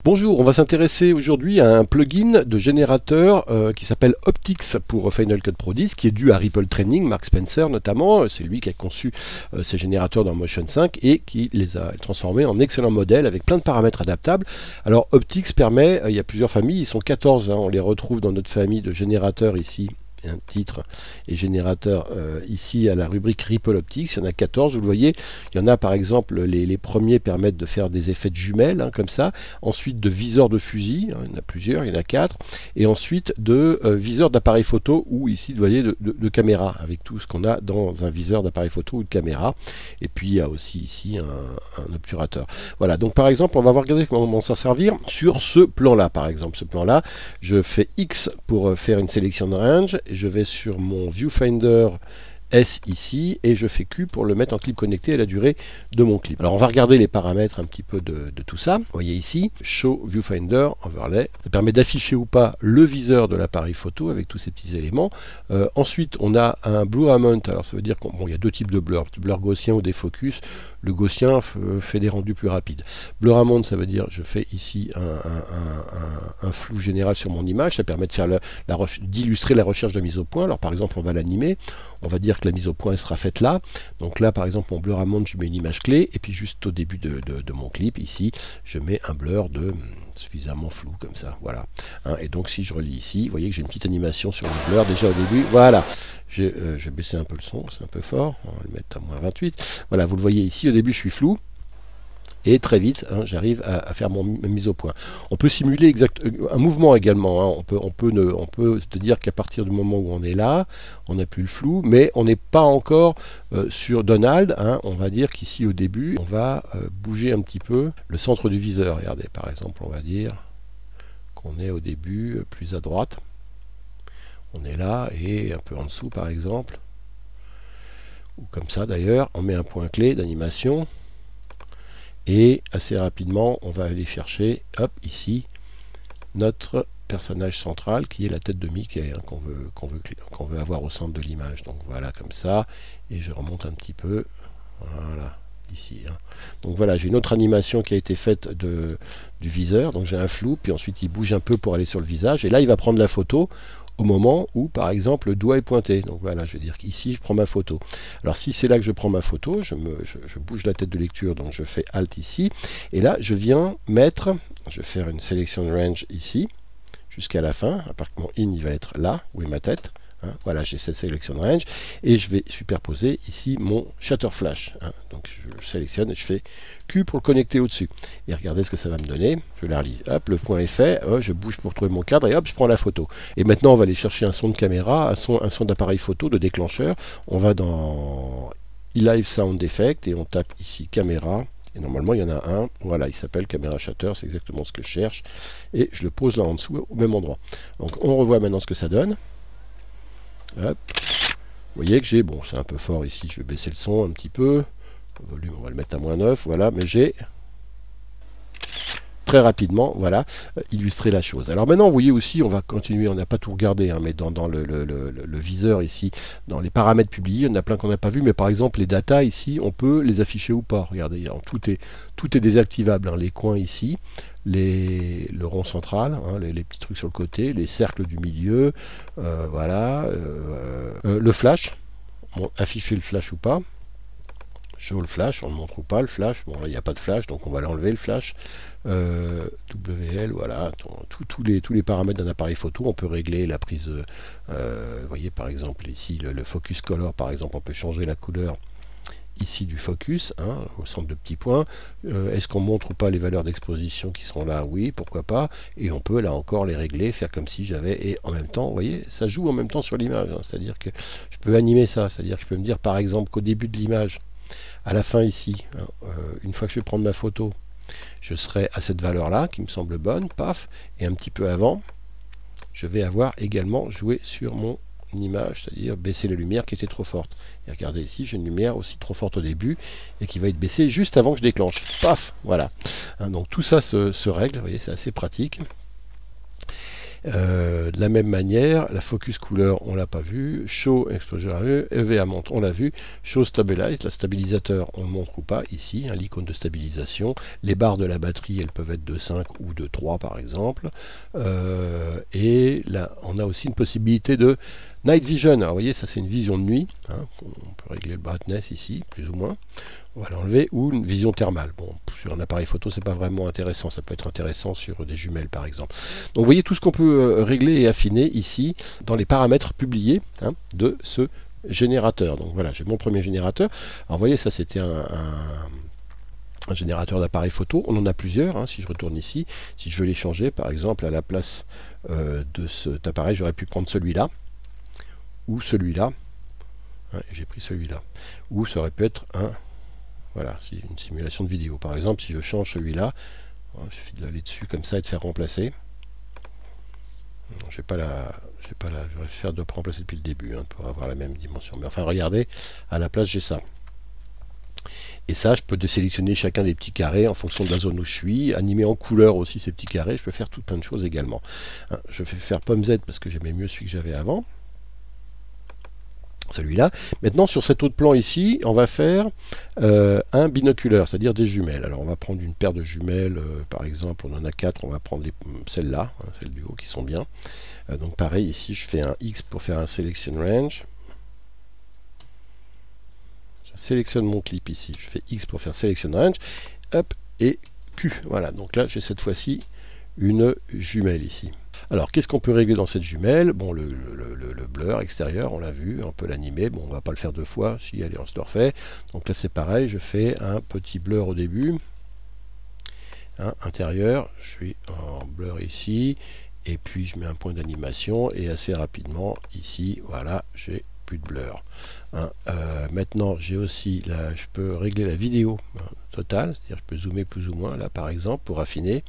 Bonjour, on va s'intéresser aujourd'hui à un plugin de générateur qui s'appelle Optics pour Final Cut Pro 10, qui est dû à Ripple Training, Mark Spencer notamment. C'est lui qui a conçu ces générateurs dans Motion 5 et qui les a transformés en excellents modèles avec plein de paramètres adaptables. Alors Optics permet, il y a plusieurs familles, ils sont 14, on les retrouve dans notre famille de générateurs ici. Un titre et générateur ici à la rubrique Ripple Optics, il y en a 14, vous le voyez, il y en a par exemple, les premiers permettent de faire des effets de jumelles, comme ça, ensuite de viseurs de fusil, il y en a plusieurs, il y en a 4, et ensuite de viseurs d'appareil photo, ou ici, vous voyez, de caméra, avec tout ce qu'on a dans un viseur d'appareil photo ou de caméra, et puis il y a aussi ici un obturateur. Voilà, donc par exemple, on va regarder comment on s'en servir sur ce plan-là, par exemple, ce plan-là, je fais X pour faire une sélection de range, je vais sur mon viewfinder S ici et je fais Q pour le mettre en clip connecté à la durée de mon clip. Alors on va regarder les paramètres un petit peu de tout ça. Vous voyez ici, Show Viewfinder Overlay. Ça permet d'afficher ou pas le viseur de l'appareil photo avec tous ces petits éléments. Ensuite on a un Blur Amount. Alors ça veut dire qu'il y a deux types de blur. Blur gaussien ou des focus. Le gaussien fait des rendus plus rapides. Blur Amount, ça veut dire je fais ici un flou général sur mon image. Ça permet de faire d'illustrer la recherche de mise au point. Alors par exemple on va l'animer. On va dire que la mise au point sera faite là. Donc là, par exemple, mon blur amount, je mets une image clé. Et puis juste au début de mon clip, ici, je mets un blur de suffisamment flou, comme ça. Voilà. Et donc, si je relis ici, vous voyez que j'ai une petite animation sur le blur déjà au début. Voilà. Je vais baisser un peu le son, c'est un peu fort. On va le mettre à moins 28. Voilà, vous le voyez ici, au début, je suis flou. Et très vite, j'arrive à faire ma mise au point. On peut simuler un mouvement également. On peut se dire qu'à partir du moment où on est là, on n'a plus le flou, mais on n'est pas encore sur Donald. On va dire qu'ici au début, on va bouger un petit peu le centre du viseur. Regardez, par exemple, on va dire qu'on est au début plus à droite. On est là et un peu en dessous, par exemple. Ou comme ça d'ailleurs, on met un point clé d'animation. Et assez rapidement, on va aller chercher, hop, ici, notre personnage central, qui est la tête de Mickey, qu'on veut avoir au centre de l'image. Donc voilà, comme ça, et je remonte un petit peu, voilà, ici. Donc voilà, j'ai une autre animation qui a été faite du viseur, donc j'ai un flou, puis ensuite il bouge un peu pour aller sur le visage, et là il va prendre la photo au moment où, par exemple, le doigt est pointé. Donc voilà, je veux dire qu'ici, je prends ma photo. Alors si c'est là que je prends ma photo, je bouge la tête de lecture, donc je fais Alt ici. Et là, je viens mettre, je vais faire une sélection de range ici, jusqu'à la fin. À part que mon in, il va être là, où est ma tête. Voilà, j'ai cette sélection de range. Et je vais superposer ici mon shutter flash. Donc je le sélectionne et je fais Q pour le connecter au-dessus. Et regardez ce que ça va me donner. Je la relis. Hop, le point est fait. Je bouge pour trouver mon cadre et hop, je prends la photo. Et maintenant, on va aller chercher un son de caméra, un son d'appareil photo, de déclencheur. On va dans eLive Sound Effect et on tape ici caméra. Et normalement, il y en a un. Voilà, il s'appelle caméra shutter. C'est exactement ce que je cherche. Et je le pose là en dessous, au même endroit. Donc on revoit maintenant ce que ça donne. Hop. Vous voyez que j'ai, bon c'est un peu fort ici, je vais baisser le son un petit peu, le volume on va le mettre à moins 9, voilà, mais j'ai très rapidement, voilà, illustré la chose. Alors maintenant, vous voyez aussi, on va continuer, on n'a pas tout regardé, mais dans le viseur ici, dans les paramètres publiés, il y en a plein qu'on n'a pas vu, mais par exemple les datas ici, on peut les afficher ou pas. Regardez, tout est désactivable, les coins ici, le rond central, les petits trucs sur le côté, les cercles du milieu, voilà, le flash, afficher le flash ou pas. Show le flash, on le montre ou pas le flash, bon là il n'y a pas de flash donc on va l'enlever le flash, WL, voilà, tous les paramètres d'un appareil photo, on peut régler la prise, vous voyez par exemple ici le focus color par exemple, on peut changer la couleur ici du focus, au centre de petits points, est-ce qu'on montre ou pas les valeurs d'exposition qui seront là, oui, pourquoi pas, et on peut là encore les régler, faire comme si j'avais, et en même temps, vous voyez, ça joue en même temps sur l'image, c'est-à-dire que je peux animer ça, c'est-à-dire que je peux me dire par exemple qu'au début de l'image, à la fin ici, une fois que je vais prendre ma photo, je serai à cette valeur-là, qui me semble bonne, paf, et un petit peu avant, je vais avoir également joué sur mon image, c'est-à-dire baisser la lumière qui était trop forte. Et regardez ici, j'ai une lumière aussi trop forte au début, et qui va être baissée juste avant que je déclenche. Paf, voilà. Donc tout ça se règle, vous voyez, c'est assez pratique. De la même manière, la focus couleur, on l'a pas vu. Show exposure EVA montre, on l'a vu. Show stabilize, la stabilisateur, on le montre ou pas ici, hein, l'icône de stabilisation. Les barres de la batterie, elles peuvent être de 5 ou de 3 par exemple. Et là, on a aussi une possibilité de night vision. Alors vous voyez, ça c'est une vision de nuit. Hein. On peut régler le brightness ici, plus ou moins. On va l'enlever, ou une vision thermale. Bon, sur un appareil photo, c'est pas vraiment intéressant. Ça peut être intéressant sur des jumelles, par exemple. Donc, vous voyez tout ce qu'on peut régler et affiner ici dans les paramètres publiés, hein, de ce générateur. Donc voilà, j'ai mon premier générateur. Alors, vous voyez, ça c'était un générateur d'appareil photo. On en a plusieurs. Hein, si je retourne ici, si je veux les changer, par exemple, à la place de cet appareil, j'aurais pu prendre celui-là ou celui-là. Hein, j'ai pris celui-là. Ou ça aurait pu être un... Voilà, c'est une simulation de vidéo. Par exemple, si je change celui-là, il suffit d'aller dessus comme ça et de faire remplacer. Je vais faire de remplacer depuis le début, hein, pour avoir la même dimension. Mais enfin, regardez, à la place, j'ai ça. Et ça, je peux désélectionner chacun des petits carrés en fonction de la zone où je suis, animer en couleur aussi ces petits carrés. Je peux faire tout plein de choses également. Hein, je vais faire pomme Z parce que j'aimais mieux celui que j'avais avant. Celui-là. Maintenant, sur cet autre plan ici, on va faire un binoculaire, c'est-à-dire des jumelles. Alors, on va prendre une paire de jumelles, par exemple, on en a 4, on va prendre celles-là, hein, celles du haut qui sont bien. Donc, pareil, ici, je fais un X pour faire un Selection Range. Je sélectionne mon clip ici, je fais X pour faire Selection Range, hop, et Q. Voilà, donc là, j'ai cette fois-ci une jumelle ici. Alors, qu'est-ce qu'on peut régler dans cette jumelle? Bon, le blur extérieur, on l'a vu, on peut l'animer. Bon, on va pas le faire deux fois, si allez, on se le refait. Donc là, c'est pareil, je fais un petit blur au début. Hein, intérieur, je suis en blur ici, et puis je mets un point d'animation, et assez rapidement, ici, voilà, j'ai plus de blur. Hein, maintenant, j'ai aussi, là, je peux régler la vidéo totale, c'est-à-dire je peux zoomer plus ou moins, là, par exemple, pour affiner.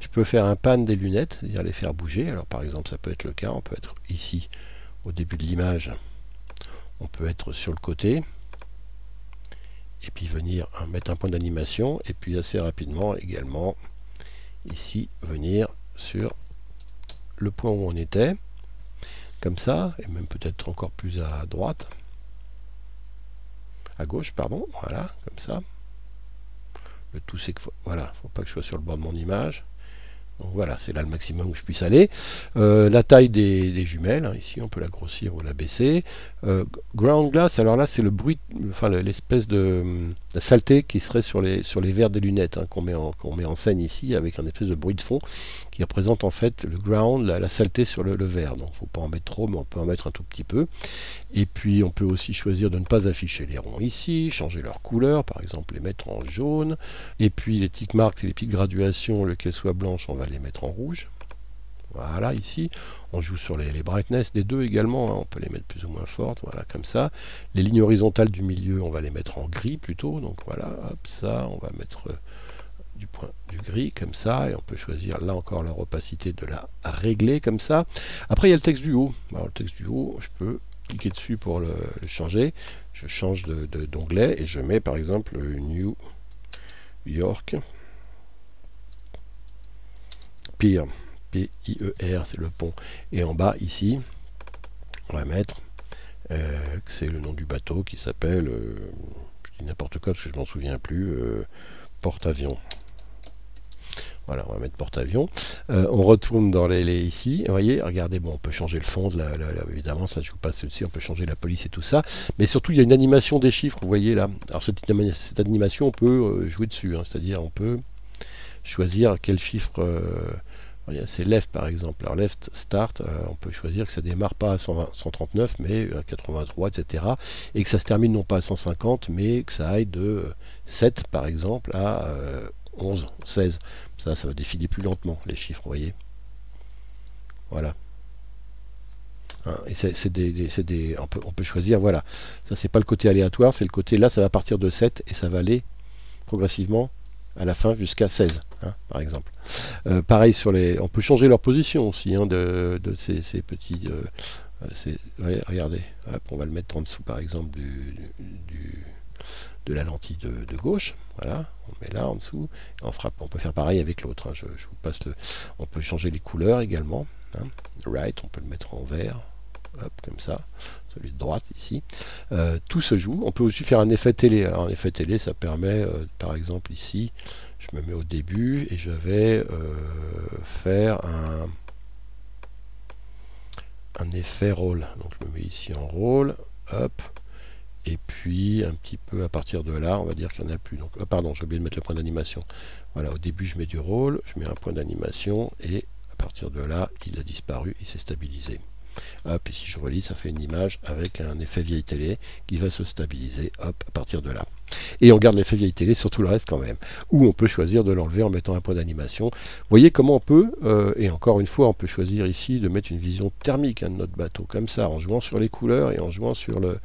Je peux faire un pan des lunettes, c'est-à-dire les faire bouger. Alors par exemple, ça peut être le cas, on peut être ici au début de l'image, on peut être sur le côté, et puis venir mettre un point d'animation, et puis assez rapidement également, ici, venir sur le point où on était, comme ça, et même peut-être encore plus à droite, à gauche, pardon, voilà, comme ça. Le tout c'est que, voilà, faut pas que je sois sur le bord de mon image. Donc voilà, c'est là le maximum où je puisse aller. La taille des jumelles, hein, ici on peut la grossir ou la baisser. Ground glass, alors là c'est le bruit, enfin l'espèce de la saleté qui serait sur les verres des lunettes, hein, qu'on met en scène ici avec un espèce de bruit de fond qui représente en fait le ground, la saleté sur le verre. Donc faut pas en mettre trop, mais on peut en mettre un tout petit peu. Et puis on peut aussi choisir de ne pas afficher les ronds ici, changer leur couleur, par exemple les mettre en jaune. Et puis les tick marks et les petites graduations, qu'elles soient blanches, on va les mettre en rouge. Voilà, ici, on joue sur les brightness des deux également, hein, on peut les mettre plus ou moins fortes, voilà, comme ça. Les lignes horizontales du milieu, on va les mettre en gris plutôt, donc voilà, hop, ça, on va mettre du gris, comme ça, et on peut choisir là encore leur opacité de la régler, comme ça. Après, il y a le texte du haut. Alors, le texte du haut, je peux cliquer dessus pour le changer. Je change d'onglet et je mets par exemple New York Pier, P-I-E-R, c'est le pont. Et en bas, ici, on va mettre que c'est le nom du bateau qui s'appelle, je dis n'importe quoi parce que je m'en souviens plus, porte-avions. Voilà, on va mettre porte-avions. On retourne dans ici. Vous voyez, regardez, bon, on peut changer le fond, évidemment, ça ne joue pas ceci, on peut changer la police et tout ça. Mais surtout, il y a une animation des chiffres, vous voyez là. Alors, cette animation, on peut jouer dessus, hein, c'est-à-dire, on peut choisir quel chiffre. C'est left par exemple. Alors, left start, on peut choisir que ça démarre pas à 139, mais à 83, etc. Et que ça se termine non pas à 150, mais que ça aille de 7 par exemple à 11, 16. Ça va défiler plus lentement, les chiffres, vous voyez. Voilà. Hein, et on peut choisir, voilà. Ça, c'est pas le côté aléatoire, c'est le côté, là, ça va partir de 7 et ça va aller progressivement à la fin jusqu'à 16, hein, par exemple. Pareil, on peut changer leur position aussi, hein, de ces petits... ouais, regardez, hop, on va le mettre en dessous, par exemple, du de la lentille de gauche. Voilà, on met là en dessous, et on peut faire pareil avec l'autre. Hein. Je vous passe on peut changer les couleurs également. Hein. Right, on peut le mettre en vert, hop, comme ça, celui de droite ici. Tout se joue. On peut aussi faire un effet télé. Alors un effet télé, ça permet, par exemple ici, je me mets au début et je vais faire un effet roll. Donc je me mets ici en roll, hop. Et puis un petit peu à partir de là, on va dire qu'il n'y en a plus. Donc, pardon, j'ai oublié de mettre le point d'animation. Voilà, au début je mets du roll, je mets un point d'animation et à partir de là, il a disparu, il s'est stabilisé. Hop, et si je relis, ça fait une image avec un effet vieille télé qui va se stabiliser, hop, à partir de là. Et on garde l'effet vieille télé sur tout le reste quand même. Ou on peut choisir de l'enlever en mettant un point d'animation. Vous voyez comment on peut, et encore une fois, on peut choisir ici de mettre une vision thermique de notre bateau, comme ça, en jouant sur les couleurs et en jouant sur le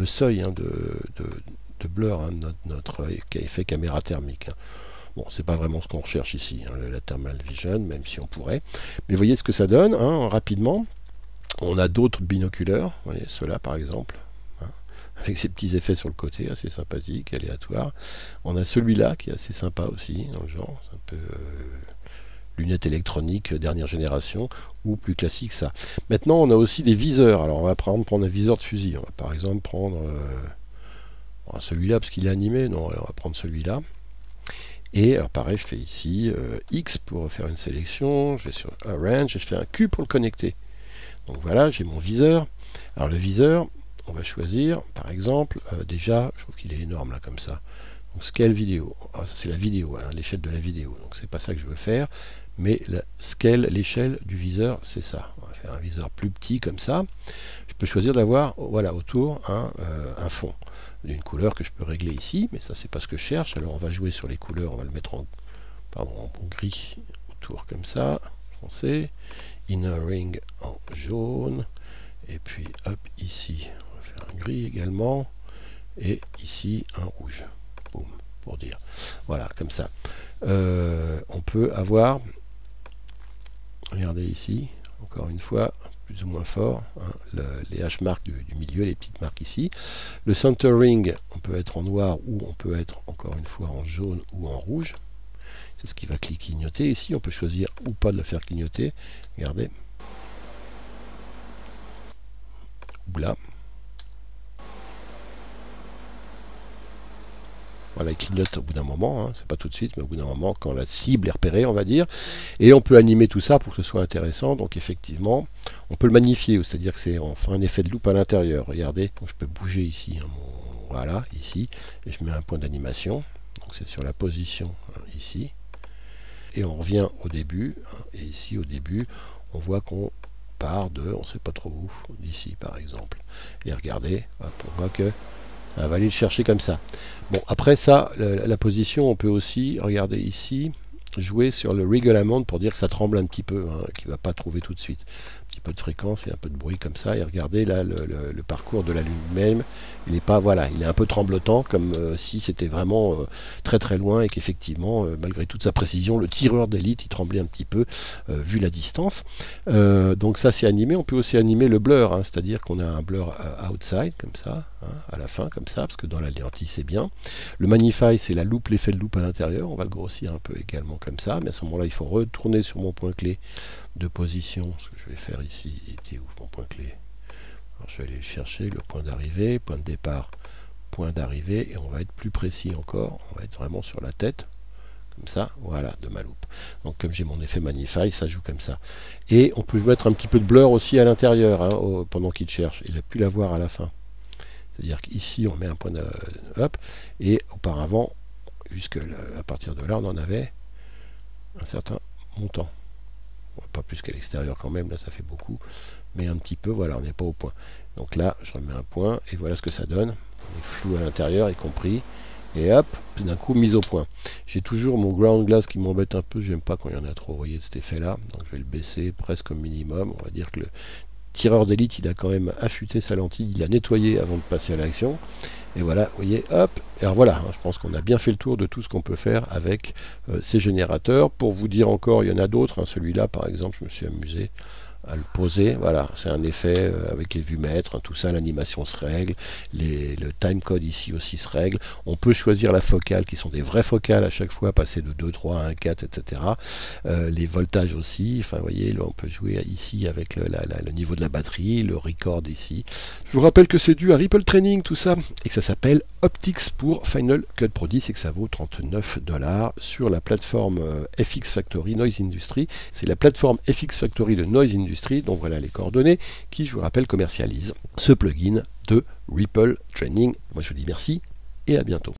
seuil de blur, hein, notre effet caméra thermique. Hein. Bon, c'est pas vraiment ce qu'on recherche ici, hein, la thermal vision, même si on pourrait. Mais vous voyez ce que ça donne, hein, rapidement. On a d'autres binoculaires, vous voyez, ceux-là par exemple, hein, avec ces petits effets sur le côté, assez sympathiques, aléatoires. On a celui-là qui est assez sympa aussi, dans le genre, c'est un peu lunettes électroniques dernière génération, ou plus classique ça. Maintenant, on a aussi des viseurs. Alors, on va prendre un viseur de fusil. On va par exemple prendre celui-là, parce qu'il est animé. Non, alors on va prendre celui-là. Et alors pareil, je fais ici X pour faire une sélection. Je vais sur Arrange et je fais un Q pour le connecter. Donc voilà, j'ai mon viseur. Alors le viseur, on va choisir, par exemple, déjà, je trouve qu'il est énorme là, comme ça. Donc scale vidéo. Alors, ça c'est la vidéo, hein, l'échelle de la vidéo. Donc c'est pas ça que je veux faire. Mais la scale, l'échelle du viseur, c'est ça. On va faire un viseur plus petit comme ça. Je peux choisir d'avoir, voilà, autour un fond d'une couleur que je peux régler ici, mais ça c'est pas ce que je cherche. Alors on va jouer sur les couleurs, on va le mettre en gris autour comme ça, foncé, inner ring en jaune, et puis hop ici, on va faire un gris également, et ici un rouge. Boum, pour dire. Voilà, comme ça. On peut avoir, regardez ici, encore une fois, plus ou moins fort, hein, les hash marks du milieu, les petites marques ici. Le center ring, on peut être en noir ou on peut être encore une fois en jaune ou en rouge. C'est ce qui va clignoter. Ici, on peut choisir ou pas de le faire clignoter. Regardez. Ou là. Voilà, il clignote au bout d'un moment, hein, c'est pas tout de suite, mais au bout d'un moment, quand la cible est repérée, on va dire. Et on peut animer tout ça pour que ce soit intéressant. Donc effectivement, on peut le magnifier, c'est-à-dire que c'est enfin un effet de loupe à l'intérieur. Regardez, donc je peux bouger ici, hein, voilà, ici, et je mets un point d'animation. Donc c'est sur la position, hein, ici. Et on revient au début, hein, et ici au début, on voit qu'on part de, on ne sait pas trop où, d'ici par exemple. Et regardez, hop, on voit que ça va aller le chercher comme ça. Bon, après ça, la position, on peut aussi, regardez ici, jouer sur le wiggle amount pour dire que ça tremble un petit peu, hein, qu'il ne va pas trouver tout de suite. Un petit peu de fréquence et un peu de bruit comme ça. Et regardez là, le parcours de la Lune même, il n'est pas, voilà, il est un peu tremblotant, comme si c'était vraiment très très loin et qu'effectivement, malgré toute sa précision, le tireur d'élite, il tremblait un petit peu, vu la distance. Donc ça, c'est animé. On peut aussi animer le blur, hein, c'est-à-dire qu'on a un blur outside, comme ça, hein, à la fin, comme ça, parce que dans la lentille, c'est bien. Le magnify, c'est la loupe, l'effet de loupe à l'intérieur. On va le grossir un peu également comme ça, mais à ce moment-là, il faut retourner sur mon point clé de position, ce que je vais faire ici. Il était où mon point clé? Alors, je vais aller le chercher, le point d'arrivée, point de départ, point d'arrivée, et on va être plus précis encore. On va être vraiment sur la tête, comme ça, voilà, de ma loupe. Donc comme j'ai mon effet magnify, ça joue comme ça. Et on peut mettre un petit peu de blur aussi à l'intérieur, hein, pendant qu'il cherche. Il a pu l'avoir à la fin. C'est-à-dire qu'ici, on met un point de... Hop, et auparavant, à partir de là, on en avait un certain montant. Bon, pas plus qu'à l'extérieur quand même, là ça fait beaucoup, mais un petit peu, voilà, on n'est pas au point. Donc là, je remets un point, et voilà ce que ça donne. On est flou à l'intérieur, y compris. Et hop, tout d'un coup, mise au point. J'ai toujours mon ground glass qui m'embête un peu, j'aime pas quand il y en a trop, vous voyez, de cet effet-là. Donc je vais le baisser presque au minimum. On va dire que le tireur d'élite, il a quand même affûté sa lentille, il a nettoyé avant de passer à l'action. Et voilà, vous voyez, hop. Alors voilà, hein, je pense qu'on a bien fait le tour de tout ce qu'on peut faire avec ces générateurs. Pour vous dire encore, il y en a d'autres. Hein, celui-là, par exemple, je me suis amusé à le poser. Voilà, c'est un effet avec les vumètres, hein, tout ça, l'animation se règle, le timecode ici aussi se règle. On peut choisir la focale, qui sont des vraies focales à chaque fois, passer de 2,3 à 1,4, etc. Les voltages aussi, enfin vous voyez, là, on peut jouer ici avec le niveau de la batterie, le record ici. Je vous rappelle que c'est dû à Ripple Training tout ça, et que ça s'appelle Optics pour Final Cut Pro 10 et que ça vaut 39 $ sur la plateforme FX Factory Noise Industry. C'est la plateforme FX Factory de Noise Industry, dont voilà les coordonnées, qui, je vous rappelle, commercialise ce plugin de Ripple Training. Moi je vous dis merci et à bientôt.